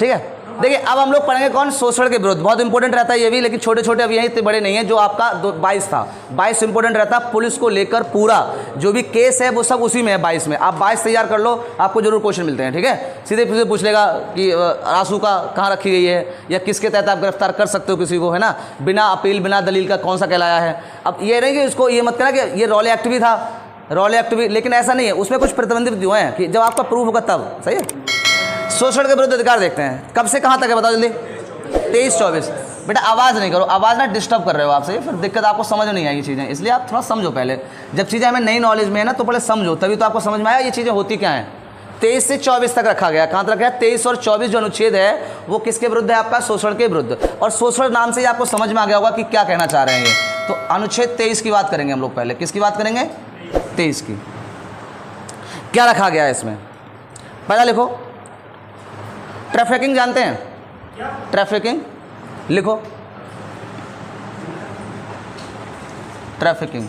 ठीक है। देखिए अब हम लोग पढ़ेंगे कौन, शोषण के विरुद्ध। बहुत इंपॉर्टेंट रहता है ये भी, लेकिन छोटे छोटे अब यही इतने बड़े नहीं है। जो आपका 22 था, 22 इंपॉर्टेंट रहता है। पुलिस को लेकर पूरा जो भी केस है वो सब उसी में है 22 में। आप 22 तैयार कर लो, आपको जरूर क्वेश्चन मिलते हैं। ठीक है, सीधे सीधे पूछ लेगा कि आंसू का कहाँ रखी गई है, या किसके तहत आप गिरफ्तार कर सकते हो किसी को, है ना, बिना अपील बिना दलील का कौन सा कहलाया है। अब ये नहीं कि इसको ये मत कहना कि ये रॉले एक्ट भी था, रॉले एक्ट भी, लेकिन ऐसा नहीं है, उसमें कुछ प्रतिबंधित हुए हैं कि जब आपका प्रूफ होगा तब। सही है। शोषण के विरुद्ध अधिकार देखते हैं, कब से कहाँ तक है बताओ जल्दी। 23-24। बेटा आवाज़ नहीं करो, आवाज़ ना डिस्टर्ब कर रहे हो आपसे, फिर दिक्कत आपको समझ में नहीं आएगी चीज़ें, इसलिए आप थोड़ा समझो पहले। जब चीज़ें हमें नई नॉलेज में है ना तो पहले समझो, तभी तो आपको समझ में आया ये चीज़ें होती क्या हैं। 23 से 24 तक रखा गया। कहाँ तक रखा है? 23 और 24 जो अनुच्छेद है वो किसके विरुद्ध है? आपका शोषण के विरुद्ध। और शोषण नाम से ही आपको समझ में आ गया होगा कि क्या कहना चाह रहे हैं ये। तो अनुच्छेद 23 की बात करेंगे हम लोग पहले। किसकी बात करेंगे? 23 की। क्या रखा गया है इसमें? पहला लिखो, ट्रैफिकिंग जानते हैं? ट्रैफिकिंग लिखो, ट्रैफिकिंग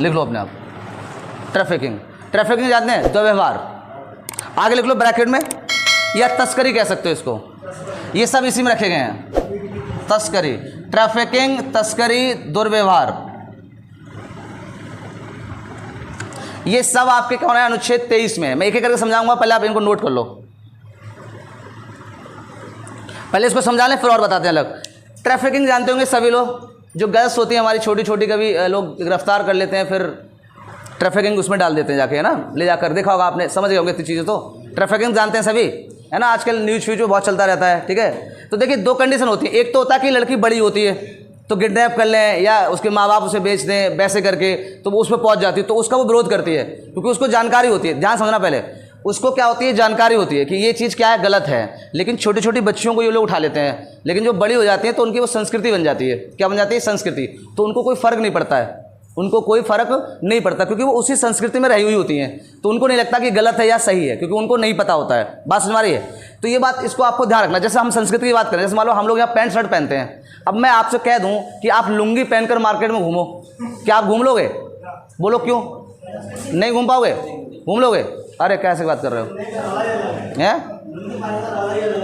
लिख लो अपने आप। ट्रैफिकिंग, ट्रैफिकिंग जानते हैं? दुर्व्यवहार। आगे लिख लो ब्रैकेट में, या तस्करी कह सकते हो इसको, ये सब इसी में रखे गए हैं। तस्करी, ट्रैफिकिंग, तस्करी, दुर्व्यवहार, ये सब आपके कौन है? अनुच्छेद 23 में। मैं एक एक करके समझाऊंगा, पहले आप इनको नोट कर लो। पहले इसको समझा लें फिर और बताते हैं अलग। ट्रैफिकिंग जानते होंगे सभी लोग, जो गर्ल्स होती हैं हमारी छोटी छोटी, कभी लोग गिरफ्तार कर लेते हैं, फिर ट्रैफिकिंग उसमें डाल देते हैं जाके, है ना, ले जाकर। देखा होगा आपने, समझ गए होंगे इतनी चीज़ें तो। ट्रैफिकिंग जानते हैं सभी, है ना, आजकल न्यूज़ फ्यूज में बहुत चलता रहता है। ठीक है, तो देखिए दो कंडीशन होती है। एक तो होता है कि लड़की बड़ी होती है तो किडनैप कर लें, या उसके माँ बाप उसे बेच दें वैसे करके, तो वो उस पर पहुँच जाती है, तो उसका वो विरोध करती है, क्योंकि उसको जानकारी होती है। ध्यान समझना पहले, उसको क्या होती है? जानकारी होती है कि ये चीज़ क्या है, गलत है। लेकिन छोटी छोटी बच्चियों को ये लोग उठा लेते हैं, लेकिन जो बड़ी हो जाती हैं तो उनकी वो संस्कृति बन जाती है। क्या बन जाती है? संस्कृति। तो उनको कोई फ़र्क नहीं पड़ता है, उनको कोई फ़र्क नहीं पड़ता, क्योंकि वो उसी संस्कृति में रही हुई होती हैं। तो उनको नहीं लगता कि गलत है या सही है, क्योंकि उनको नहीं पता होता है। बात समझ आ रही है? तो ये बात, इसको आपको ध्यान रखना। जैसे हम संस्कृति की बात करें, जैसे मान लो हम लोग यहाँ पैंट शर्ट पहनते हैं। अब मैं आपसे कह दूँ कि आप लुंगी पहनकर मार्केट में घूमो, क्या आप घूम लोगे? बोलो क्यों नहीं घूम पाओगे? घूम लोगे? अरे कैसे बात कर रहे हो? हैं?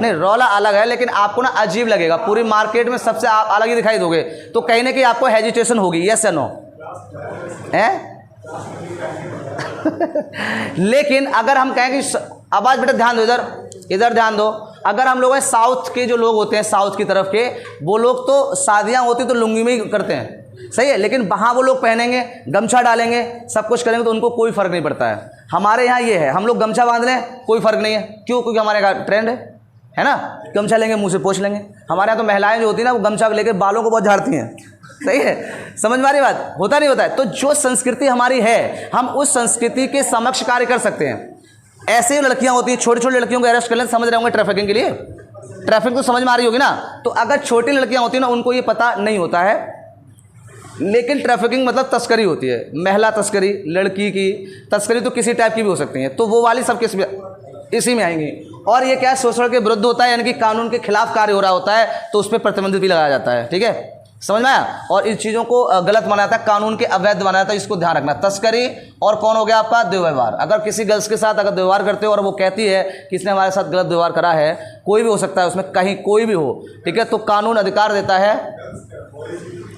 नहीं, रौला अलग है, लेकिन आपको ना अजीब लगेगा। पूरी मार्केट में सबसे आप अलग ही दिखाई दोगे, तो कहीं ना कहीं आपको हेजिटेशन होगी। यस या नो? हैं? लेकिन अगर हम कहें कि आवाज़ बेटा ध्यान दो, इधर इधर ध्यान दो। अगर हम लोग साउथ के जो लोग होते हैं, साउथ की तरफ के, वो लोग तो शादियाँ होती तो लुंगी में ही करते हैं, सही है। लेकिन वहाँ वो लोग पहनेंगे, गमछा डालेंगे, सब कुछ करेंगे, तो उनको कोई फ़र्क नहीं पड़ता है। हमारे यहाँ ये है, हम लोग गमछा बांध लें कोई फ़र्क नहीं है। क्यों? क्योंकि हमारे यहाँ ट्रेंड है ना, गमछा लेंगे मुँह से पोंछ लेंगे। हमारे यहाँ तो महिलाएं जो होती हैं ना, वो गमछा लेकर बालों को बहुत झाड़ती हैं, सही है। समझ में आ रही बात? होता नहीं होता है? तो जो संस्कृति हमारी है, हम उस संस्कृति के समक्ष कार्य कर सकते हैं। ऐसे ही लड़कियां होती हैं, छोटी छोटी लड़कियों को अरेस्ट कर लें, समझ रहे होंगे ट्रैफिकिंग के लिए। ट्रैफिक तो समझ में आ रही होगी ना। तो अगर छोटी लड़कियां होती हैं ना, उनको ये पता नहीं होता है, लेकिन ट्रैफिकिंग मतलब तस्करी होती है। महिला तस्करी, लड़की की तस्करी तो किसी टाइप की भी हो सकती है, तो वो वाली सब किस इसी में आएंगी। और ये क्या है? शोषण के विरुद्ध होता है, यानी कि कानून के खिलाफ कार्य हो रहा होता है, तो उस पर प्रतिबंध भी लगाया जाता है। ठीक है, समझ में आया? और इन चीज़ों को गलत माना जाता है, कानून के अवैध माना जाता है, इसको ध्यान रखना। तस्करी और कौन हो गया आपका? दुर्व्यवहार। अगर किसी गर्ल्स के साथ अगर व्यवहार करते हो और वो कहती है कि इसने हमारे साथ गलत व्यवहार करा है, कोई भी हो सकता है उसमें, कहीं कोई भी हो, ठीक है, तो कानून अधिकार देता है।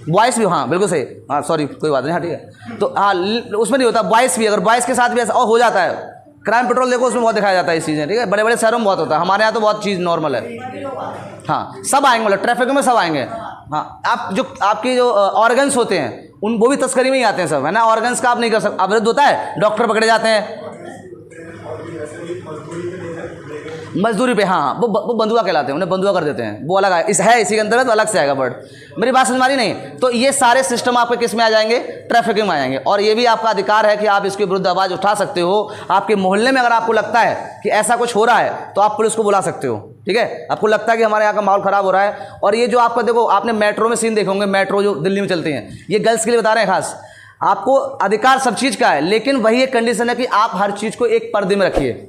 बॉयज़ भी, हाँ बिल्कुल सही, हाँ सॉरी कोई बात नहीं, हाँ ठीक है। तो हाँ उसमें नहीं होता, बॉयज़ भी, अगर बॉयज़ के साथ भी ऐसा और हो जाता है, क्राइम पेट्रोल देखो उसमें बहुत दिखाया जाता है इस चीज़ें। ठीक है, बड़े बड़े शहरों में बहुत होता है, हमारे यहाँ तो बहुत चीज़ नॉर्मल है। हाँ सब आएंगे, मतलब ट्रैफिक में सब आएंगे। हाँ, आप जो आपकी जो ऑर्गन्स होते हैं उन वो भी तस्करी में ही आते हैं सब, है ना। ऑर्गन्स का आप नहीं कर सकते, अवैध होता है, डॉक्टर पकड़े जाते हैं मजदूरी पे। हाँ वो बंधुआ कहलाते हैं, उन्हें बंधुआ कर देते हैं, वो अलग है, इसी के अंदर तो अलग से आएगा वर्ड। मेरी बात समझ में आ रही नहीं? तो ये सारे सिस्टम आपके किस में आ जाएंगे? ट्रैफिकिंग में आ जाएंगे। और ये भी आपका अधिकार है कि आप इसके विरुद्ध आवाज़ उठा सकते हो। आपके मोहल्ले में अगर आपको लगता है कि ऐसा कुछ हो रहा है तो आप पुलिस को बुला सकते हो। ठीक है, आपको लगता है कि हमारे यहाँ का माहौल ख़राब हो रहा है। और ये जो आपका देखो, आपने मेट्रो में सीन देखे होंगे, मेट्रो जो दिल्ली में चलती हैं, ये गर्ल्स के लिए बता रहे हैं खास। आपको अधिकार सब चीज़ का है, लेकिन वही एक कंडीशन है कि आप हर चीज़ को एक पर्दे में रखिए।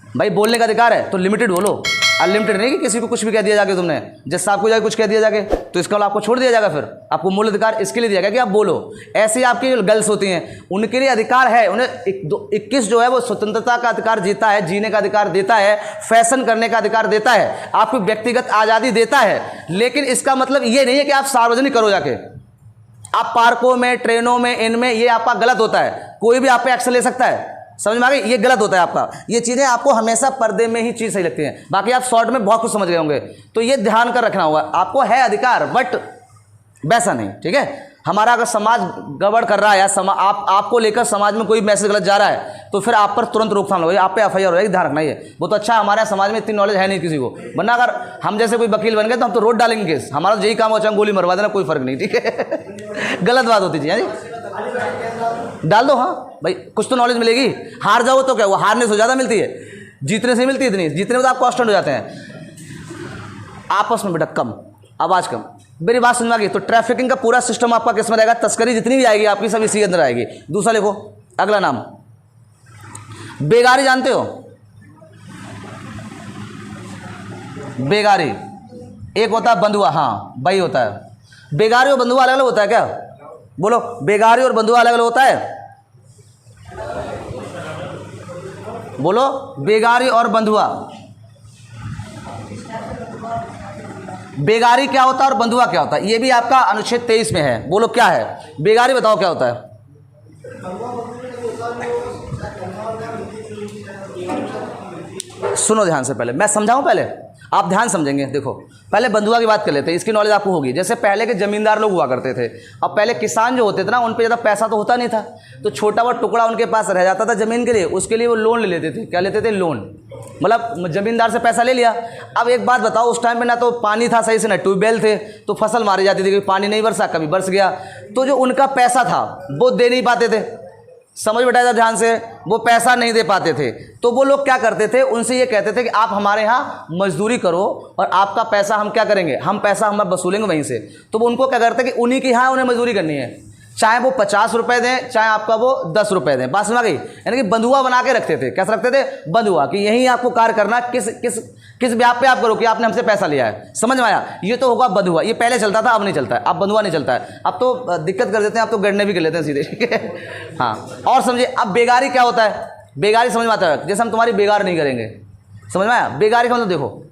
भाई बोलने का अधिकार है तो लिमिटेड बोलो, अनलिमिटेड नहीं कि किसी को कुछ भी कह दिया जाके, तुमने जज साहब को जाके कुछ कह दिया जाके तो इसका आपको छोड़ दिया जाएगा। फिर आपको मूल अधिकार इसके लिए दिया गया कि आप बोलो। ऐसे आपकी जो गर्ल्स होती हैं उनके लिए अधिकार है, उन्हें 21 जो है वो स्वतंत्रता का अधिकार जीता है, जीने का अधिकार देता है, फैशन करने का अधिकार देता है, आपको व्यक्तिगत आज़ादी देता है। लेकिन इसका मतलब ये नहीं है कि आप सार्वजनिक करो जाके, आप पार्कों में, ट्रेनों में, इनमें, ये आपका गलत होता है। कोई भी आप पे एक्शन ले सकता है, समझ में आ गई? ये गलत होता है आपका। ये चीज़ें आपको हमेशा पर्दे में ही चीज़ सही लगती हैं, बाकी आप शॉर्ट में बहुत कुछ समझ गए होंगे। तो ये ध्यान कर रखना होगा, आपको है अधिकार बट वैसा नहीं, ठीक है। हमारा अगर समाज गड़बड़ कर रहा है या आपको लेकर समाज में कोई मैसेज गलत जा रहा है तो फिर आप पर तुरंत रोकथाम लगेगी, आप पे FIR हो जाएगी, ध्यान रखना। ये वो तो अच्छा है, हमारे समाज में इतनी नॉलेज है नहीं किसी को, वरना अगर हम जैसे कोई वकील बन गए तो हम तो रोड डालेंगे केस, हमारा यही काम हो, चाहे गोली मरवा देना, कोई फर्क नहीं, ठीक है। गलत बात होती थी जी, डाल दो। हाँ भाई, कुछ तो नॉलेज मिलेगी। हार जाओ तो क्या, वो हारने से ज़्यादा मिलती है, जीतने से मिलती है इतनी, जीतने में तो आप कॉन्स्टेंट हो जाते हैं। आपस में बेटा कम, आवाज़ कम। मेरी बात समझ में आ गई? तो ट्रैफिकिंग का पूरा सिस्टम आपका किस में रहेगा? तस्करी जितनी भी आएगी आपकी सब इसी के अंदर आएगी। दूसरा लिखो, अगला नाम बेगारी, जानते हो बेगारी? एक होता है बंधुआ, हाँ वही होता है। बेगारी और बंधुआ अलग अलग होता है क्या? बोलो, बेगारी और बंधुआ अलग अलग होता है? बोलो, बेगारी और बंधुआ। बेगारी क्या होता है और बंधुआ क्या होता है? ये भी आपका अनुच्छेद 23 में है। बोलो क्या है? बेगारी बताओ क्या होता है? सुनो ध्यान से, पहले मैं समझाऊं, पहले आप ध्यान समझेंगे। देखो पहले बंधुआ की बात कर लेते हैं, इसकी नॉलेज आपको होगी। जैसे पहले के जमींदार लोग हुआ करते थे, अब पहले किसान जो होते थे ना, उन पे ज़्यादा पैसा तो होता नहीं था, तो छोटा बहुत टुकड़ा उनके पास रह जाता था ज़मीन के लिए, उसके लिए वो लोन ले लेते थे। क्या लेते थे? लोन। मतलब ज़मींदार से पैसा ले लिया। अब एक बात बताओ, उस टाइम पे ना तो पानी था सही से, ना ट्यूबवेल थे, तो फसल मारी जाती थी, कभी पानी नहीं बरसा, कभी बरस गया, तो जो उनका पैसा था वो दे नहीं पाते थे। समझ बैठा ध्यान से, वो पैसा नहीं दे पाते थे, तो वो लोग क्या करते थे, उनसे ये कहते थे कि आप हमारे यहाँ मजदूरी करो और आपका पैसा हम क्या करेंगे, हम पैसा हम वसूलेंगे वहीं से। तो वो उनको क्या करते कि उन्हीं के यहाँ उन्हें मजदूरी करनी है, चाहे वो 50 रुपये दें, चाहे आपका वो 10 रुपये दें। बात समझ गई? यानी कि बंधुआ बना के रखते थे। कैसे रखते थे? बंधुआ, कि यहीं आपको कार्य करना, किस ब्याह पे आप करो कि आपने हमसे पैसा लिया है। समझ में आया? ये तो होगा बंधुआ। ये पहले चलता था, अब नहीं चलता है, अब बंधुआ नहीं चलता है, अब तो दिक्कत कर देते हैं, अब तो गड़ने भी कर लेते हैं सीधे, ठीक है। हाँ, और समझिए अब बेगारी क्या होता है? बेगारी समझ में आता है? जैसे हम तुम्हारी बेगार नहीं करेंगे, समझ में आया? बेगारी का मतलब देखो,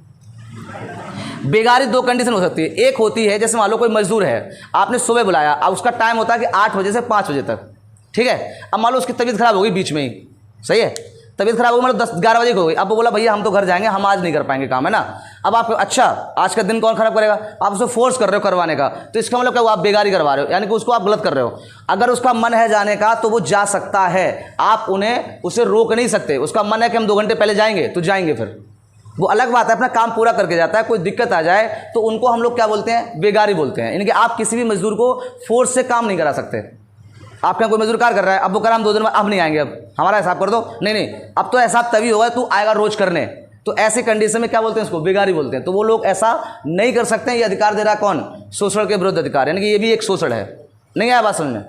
बेगारी दो कंडीशन हो सकती है। एक होती है जैसे मान लो कोई मजदूर है, आपने सुबह बुलाया, अब उसका टाइम होता है कि 8 बजे से 5 बजे तक, ठीक है। अब मान लो उसकी तबीयत खराब हो गई बीच में ही, सही है, तबीयत खराब हो गई, मतलब 10-11 बजे हो गई। अब वो बोला भैया हम तो घर जाएंगे, हम आज नहीं कर पाएंगे काम, है ना। अब आप, अच्छा आज का दिन कौन खराब करेगा, आप उसे फोर्स कर रहे हो करवाने का, तो इसका मतलब क्या हुआ? आप बेगारी करवा रहे हो, यानी कि उसको आप गलत कर रहे हो। अगर उसका मन है जाने का तो वो जा सकता है, आप उसे रोक नहीं सकते। उसका मन है कि हम 2 घंटे पहले जाएंगे तो जाएंगे, फिर वो अलग बात है, अपना काम पूरा करके जाता है। कोई दिक्कत आ जाए तो उनको हम लोग क्या बोलते हैं? बेगारी बोलते हैं। यानी कि आप किसी भी मजदूर को फोर्स से काम नहीं करा सकते। आपके यहाँ कोई मजदूर कार्य कर रहा है, अब वो करा हम 2 दिन में, अब नहीं आएंगे, अब हमारा हिसाब कर दो, नहीं, अब तो हिसाब तभी होगा तू आएगा रोज करने। तो ऐसी कंडीशन में क्या बोलते हैं? इसको बेगारी बोलते हैं। तो वो लोग ऐसा नहीं कर सकते हैं। ये अधिकार दे रहा कौन? शोषण के विरुद्ध अधिकार, यानी कि ये भी एक शोषण है। नहीं आया बात समझ में?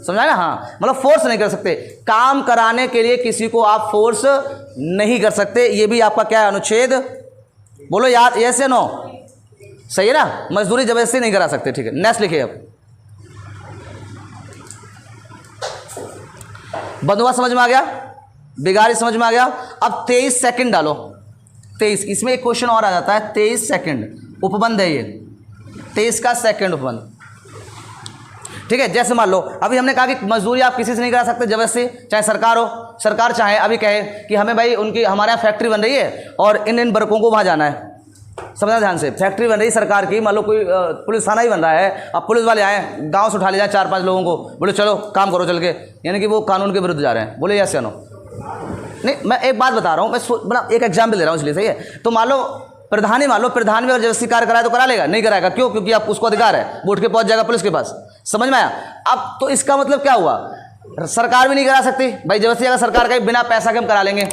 समझा ना? हाँ, मतलब फोर्स नहीं कर सकते, काम कराने के लिए किसी को आप फोर्स नहीं कर सकते। ये भी आपका क्या है? अनुच्छेद, बोलो याद, यस या नो? सही है ना? मजदूरी जबरदस्ती नहीं करा सकते, ठीक है। नेक्स्ट लिखिए। अब बंधुआ समझ में आ गया, बेगारी समझ में आ गया। अब 23 सेकंड डालो, 23, इसमें एक क्वेश्चन और आ जाता है। 23 सेकंड उपबंध है ये, 23 का सेकंड उपबंध, ठीक है। जैसे मान लो अभी हमने कहा कि मजदूरी आप किसी से नहीं करा सकते जबरदस्ती, चाहे सरकार हो, सरकार चाहे अभी कहे कि हमें भाई हमारे यहाँ फैक्ट्री बन रही है और इन वर्कों को वहाँ जाना है, समझना ध्यान से। फैक्ट्री बन रही है सरकार की, मान लो कोई पुलिस थाना ही बन रहा है, अब पुलिस वाले आए, गांव से उठा ले जाए 4-5 लोगों को, बोले चलो काम करो चल के, यानी कि वो कानून के विरुद्ध जा रहे हैं। बोले यस या नो? नहीं, मैं एक बात बता रहा हूँ, मैं एक एग्जाम्पल दे रहा हूँ इसलिए, सही है। तो मान लो प्रधान में अगर जबरदस्ती कार्य कराए तो करा लेगा? नहीं कराएगा, क्यों? क्योंकि आप उसको अधिकार है, वो उठ के पहुँच जाएगा पुलिस के पास। समझ में आया? अब तो इसका मतलब क्या हुआ? सरकार भी नहीं करा सकती भाई जबरदस्ती। अगर सरकार का बिना पैसा के हम करा लेंगे,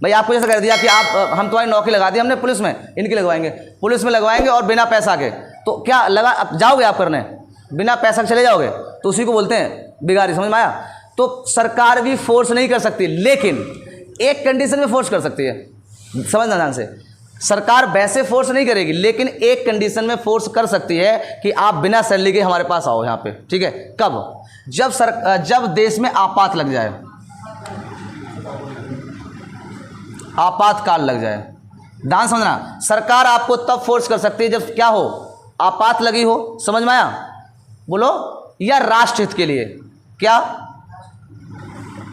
भाई आपको जैसे कर दिया कि आप हम तुम्हारी नौकरी लगा दी हमने पुलिस में, इनकी लगवाएंगे, पुलिस में लगवाएंगे और बिना पैसा के, तो क्या लगा अब जाओगे आप करने? बिना पैसा के चले जाओगे, तो उसी को बोलते हैं बेगारी। समझ में आया? तो सरकार भी फोर्स नहीं कर सकती, लेकिन एक कंडीशन में फोर्स कर सकती है। समझना ध्यान से, सरकार वैसे फोर्स नहीं करेगी, लेकिन एक कंडीशन में फोर्स कर सकती है कि आप बिना सैलरी के हमारे पास आओ यहाँ पे, ठीक है। कब? जब देश में आपात लग जाए, आपातकाल लग जाए। ध्यान समझना, सरकार आपको तब फोर्स कर सकती है जब क्या हो, आपात लगी हो, समझ में आया? बोलो, या राष्ट्रहित के लिए, क्या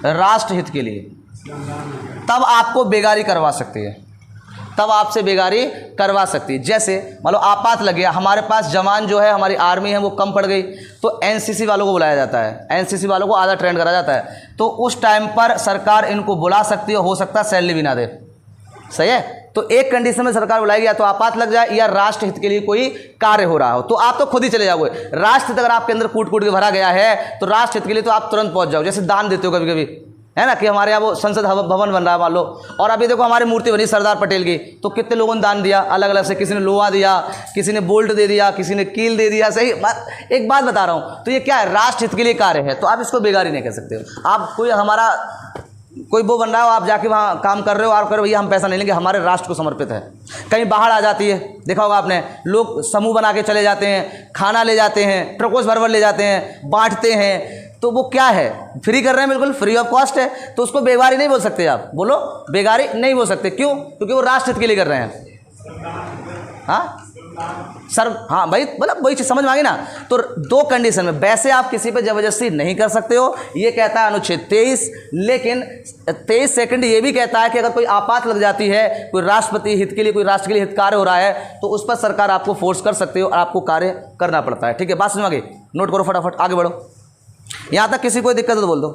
राष्ट्रहित के लिए, तब आपको बेगारी करवा सकती है, तब आपसे बेगारी करवा सकती है। जैसे मान लो आपात लग गया, हमारे पास जवान जो है, हमारी आर्मी है वो कम पड़ गई, तो एनसीसी वालों को बुलाया जाता है, एनसीसी वालों को आधा ट्रेंड करा जाता है, तो उस टाइम पर सरकार इनको बुला सकती है, हो सकता है सैलरी भी ना दे, सही है। तो एक कंडीशन में सरकार बुलाएगी, या तो आपात लग जाए या राष्ट्र हित के लिए कोई कार्य हो रहा हो, तो आप तो खुद ही चले जाओगे। राष्ट्र हित अगर आपके अंदर कूट कूट के भरा गया है तो राष्ट्र हित के लिए तो आप तुरंत पहुंच जाओ। जैसे दान देते हो कभी कभी, है ना, कि हमारे यहाँ वो संसद भवन बन रहा है मान लो, और अभी देखो हमारी मूर्ति बनी सरदार पटेल की, तो कितने लोगों ने दान दिया अलग अलग से, किसी ने लोहा दिया, किसी ने बोल्ट दे दिया, किसी ने कील दे दिया, सही। एक बात बता रहा हूँ, तो ये क्या है, राष्ट्र हित के लिए कार्य है, तो आप इसको बेगारी नहीं कह सकते हो। आप कोई हमारा कोई वो बन रहा हो, आप जाके वहाँ काम कर रहे हो, आप करो भैया हम पैसा नहीं लेंगे, हमारे राष्ट्र को समर्पित है। कहीं बाहर आ जाती है, देखा होगा आपने, लोग समूह बना के चले जाते हैं, खाना ले जाते हैं, ट्रकों भर भर ले जाते हैं, बांटते हैं, तो वो क्या है, फ्री कर रहे हैं, बिल्कुल फ्री ऑफ कॉस्ट है, तो उसको बेगारी नहीं बोल सकते आप। बोलो, बेगारी नहीं बोल सकते, क्यों? क्योंकि वो राष्ट्र हित के लिए कर रहे हैं। हाँ सर, हाँ भाई, मतलब वही चीज़ समझ में आ गई ना। तो दो कंडीशन में, वैसे आप किसी पे जबरदस्ती नहीं कर सकते हो, ये कहता है अनुच्छेद 23, लेकिन 23 सेकंड ये भी कहता है कि अगर कोई आपात लग जाती है, कोई राष्ट्रपति हित के लिए, कोई राष्ट्र के लिए हित कार्य हो रहा है, तो उस पर सरकार आपको फोर्स कर सकती हो और आपको कार्य करना पड़ता है, ठीक है। बात समझ में आ गई? नोट करो फटाफट, आगे बढ़ो। यहाँ तक किसी कोई दिक्कत है तो बोल दो,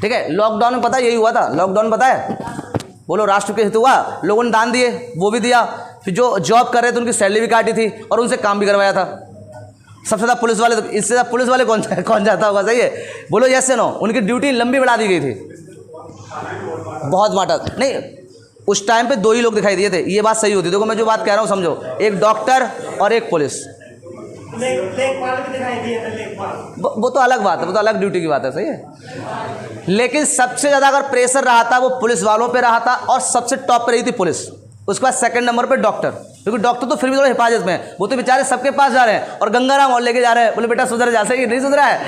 ठीक है। लॉकडाउन में पता यही हुआ था, लॉकडाउन पता है, बोलो राष्ट्र के हित हुआ, लोगों ने दान दिए, वो भी दिया, फिर जो जॉब कर रहे थे उनकी सैलरी भी काटी थी और उनसे काम भी करवाया था। सबसे ज़्यादा पुलिस वाले, तो इससे ज़्यादा पुलिस वाले कौन जाता होगा, सही है। बोलो यस या नो? उनकी ड्यूटी लंबी बढ़ा दी गई थी, बहुत बांटा नहीं, उस टाइम पे 2 ही लोग दिखाई दिए थे, ये बात सही होती। देखो मैं जो बात कह रहा हूँ समझो, एक डॉक्टर और एक पुलिस, वो तो अलग बात है, वो तो अलग ड्यूटी की बात है, सही है। लेकिन सबसे ज़्यादा अगर प्रेशर रहा था वो पुलिस वालों पे रहा था, और सबसे टॉप पे रही थी पुलिस, उसके बाद सेकंड नंबर पे डॉक्टर, क्योंकि डॉक्टर तो फिर भी थोड़ा हिफाजत में है, वो तो बेचारे सबके पास जा रहे हैं और गंगाराम और लेके जा रहे हैं, बोले बेटा सुधर जा, सही नहीं सुधरा है।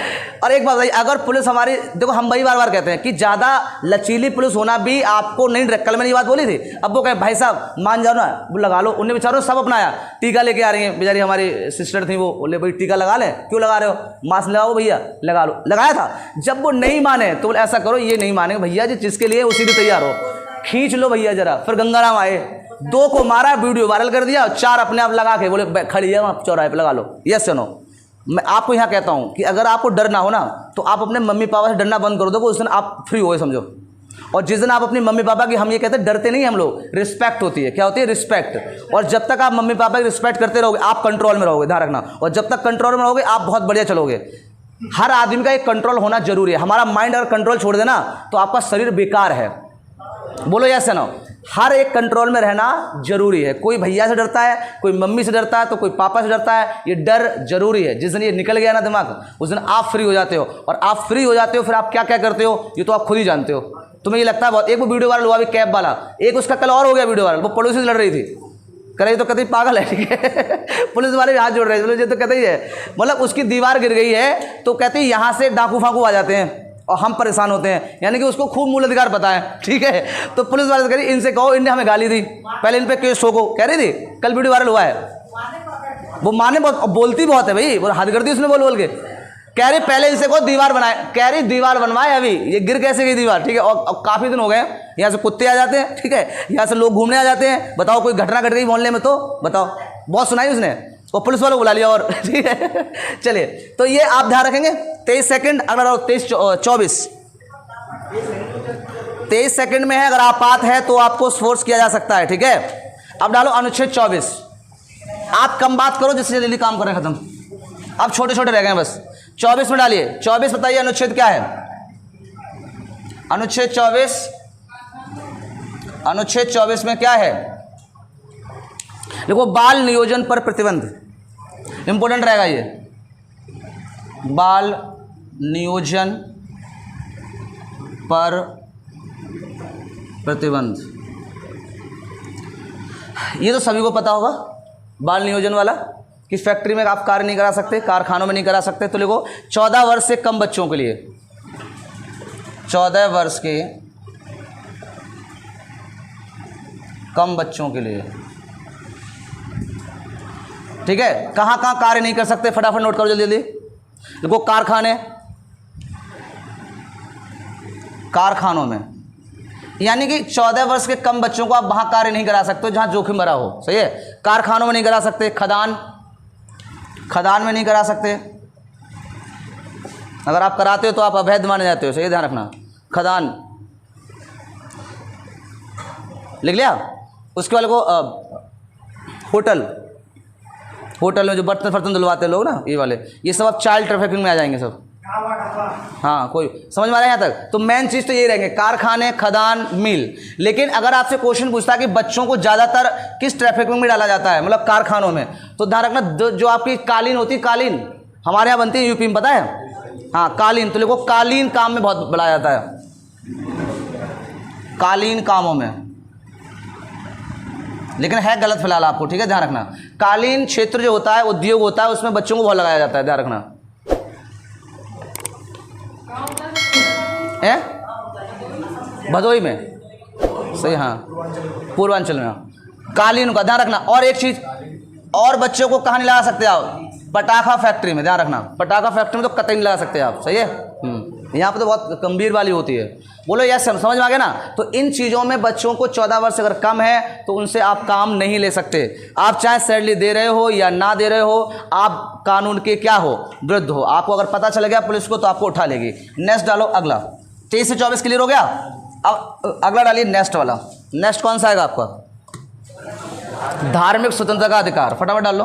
और एक बात भाई, अगर पुलिस हमारी, देखो हम वही बार बार कहते हैं कि ज़्यादा लचीली पुलिस होना भी आपको नहीं, कल मैंने ये बात बोली थी, अब वो कहे भाई साहब मान जाओ ना, वो लगा लो, उन्हें बेचारों सब अपनाया, टीका लेके आ रही हैं बेचारी, हमारी सिस्टर थी, वो बोले भाई टीका लगा लें, क्यों लगा रहे हो, मास्क लगाओ भैया, लगा लो, लगाया था। जब वो नहीं माने तो बोले ऐसा करो, ये नहीं माने भैया जी, जिसके लिए उसी भी तैयार हो, खींच लो भैया जरा। फिर गंगाराम आए, 2 को मारा, वीडियो वायरल कर दिया, 4 अपने आप लगा के बोले खड़ी है वहाँ चौराहे पे, लगा लो। यस या नो? मैं आपको यहाँ कहता हूँ कि अगर आपको डर ना हो ना, तो आप अपने मम्मी पापा से डरना बंद कर दो, उस दिन आप फ्री हो समझो। और जिस दिन आप अपनी मम्मी पापा की, हम ये कहते हैं डरते नहीं हम लोग, रिस्पेक्ट होती है, क्या होती है, रिस्पेक्ट। और जब तक आप मम्मी पापा की रिस्पेक्ट करते रहोगे, आप कंट्रोल में रहोगे, ध्यान रखना। और जब तक कंट्रोल में रहोगे आप बहुत बढ़िया चलोगे। हर आदमी का एक कंट्रोल होना जरूरी है। हमारा माइंड अगर कंट्रोल छोड़ देना तो आपका शरीर बेकार है। बोलो यस या नो? हर एक कंट्रोल में रहना जरूरी है। कोई भैया से डरता है, कोई मम्मी से डरता है, तो कोई पापा से डरता है। ये डर जरूरी है। जिस दिन ये निकल गया ना दिमाग, उस दिन आप फ्री हो जाते हो। और आप फ्री हो जाते हो, फिर आप क्या क्या करते हो ये तो आप खुद ही जानते हो। तुम्हें ये लगता है बहुत। एक वो वीडियो वायरल हुआ अभी कैब वाला, एक उसका कल और हो गया वीडियो वायरल, वो पड़ोसी से लड़ रही थी, कह रही तो कहती पागल है, ठीक है। पुलिस वाले भी हाथ जोड़ रहे हैं, तो कहते ही है, मतलब उसकी दीवार गिर गई है तो कहती यहाँ से डाकू फाकू आ जाते हैं और हम परेशान होते हैं। यानी कि उसको खूब मूल अधिकार पता है, ठीक है। तो पुलिस वाले कह रही इनसे कहो, इनने हमें गाली दी, पहले इन पे केस ठोको, कह रही थी। कल वीडियो वायरल हुआ है, वो माने बहुत, बोलती बहुत है भाई, वो हद कर दी उसने बोल बोल के। कह रही पहले इनसे कहो दीवार बनाए, कह रही दीवार बनवाए, अभी ये गिर कैसे गई दीवार, ठीक है। और काफ़ी दिन हो गए, यहाँ से कुत्ते आ जाते हैं, ठीक है, यहाँ से लोग घूमने आ जाते हैं। बताओ कोई घटना घट गई मोहल्ले में तो बताओ, बहुत सुनाई उसने, और पुलिस वालों को बुला लिया और ठीक है। चलिए, तो ये आप ध्यान रखेंगे। 23 सेकंड, अगर 23 सेकंड में है, अगर आपात है तो आपको फोर्स किया जा सकता है, ठीक है। अब डालो अनुच्छेद 24। आप कम बात करो जिससे जल्दी काम करें खत्म। अब छोटे छोटे रह गए बस। 24 में डालिए। 24 बताइए अनुच्छेद क्या है। अनुच्छेद 24 में क्या है? देखो, बाल नियोजन पर प्रतिबंध इंपॉर्टेंट रहेगा ये। बाल नियोजन पर प्रतिबंध, ये तो सभी को पता होगा, बाल नियोजन वाला, कि फैक्ट्री में आप कार्य नहीं करा सकते, कारखानों में नहीं करा सकते। तो लिखो 14 वर्ष से कम बच्चों के लिए, 14 वर्ष के कम बच्चों के लिए, ठीक है। कहाँ कहाँ कार्य नहीं कर सकते, फटाफट नोट करो जल्दी जल्दी। देखो कारखाने, कारखानों में, यानी कि 14 वर्ष के कम बच्चों को आप वहां कार्य नहीं करा सकते जहां जोखिम भरा हो, सही है। कारखानों में नहीं करा सकते, खदान में नहीं करा सकते, अगर आप कराते हो तो आप अवैध माने जाते हो, सही है, ध्यान रखना। खदान लिख लिया। उसके वाले को होटल में जो बर्तन फर्तन धुलवाते हैं लोग ना, ये वाले, ये सब अब चाइल्ड ट्रैफिकिंग में आ जाएंगे सब। हाँ, कोई समझ में आ रहा है यहाँ तक? तो मेन चीज़ तो ये रहेंगे, कारखाने, खदान, मिल। लेकिन अगर आपसे क्वेश्चन पूछता है कि बच्चों को ज़्यादातर किस ट्रैफिकिंग में डाला जाता है, मतलब कारखानों में, तो ध्यान रखना जो आपकी कालीन होती है, कालीन हमारे यहाँ बनती है यूपी में, पता है? हाँ, कालीन, तो देखो कालीन काम में बहुत बढ़ाया जाता है, कालीन कामों में। लेकिन है गलत फिलहाल आपको, ठीक है, ध्यान रखना। कालीन क्षेत्र जो होता है, उद्योग होता है, उसमें बच्चों को बहुत लगाया जाता है, ध्यान रखना। भदोई में, सही, हाँ, पूर्वांचल में, कालीन का ध्यान रखना। और एक चीज और, बच्चों को कहाँ नहीं लगा सकते आप? पटाखा फैक्ट्री में, ध्यान रखना। पटाखा फैक्ट्री में तो कतई नहीं लगा सकते आप, सही है। यहाँ पे तो बहुत गंभीर वाली होती है। बोलो यस, समझ में आ गया ना? तो इन चीज़ों में बच्चों को 14 वर्ष अगर कम है तो उनसे आप काम नहीं ले सकते। आप चाहे सैलरी दे रहे हो या ना दे रहे हो, आप कानून के क्या हो, विरुद्ध हो। आपको अगर पता चल गया पुलिस को तो आपको उठा लेगी। नेक्स्ट डालो अगला। 23 से 24 क्लियर हो गया? अब अगला डालिए नेक्स्ट वाला। नेक्स्ट कौन सा आएगा आपका? धार्मिक स्वतंत्रता का अधिकार, फटाफट डाल लो।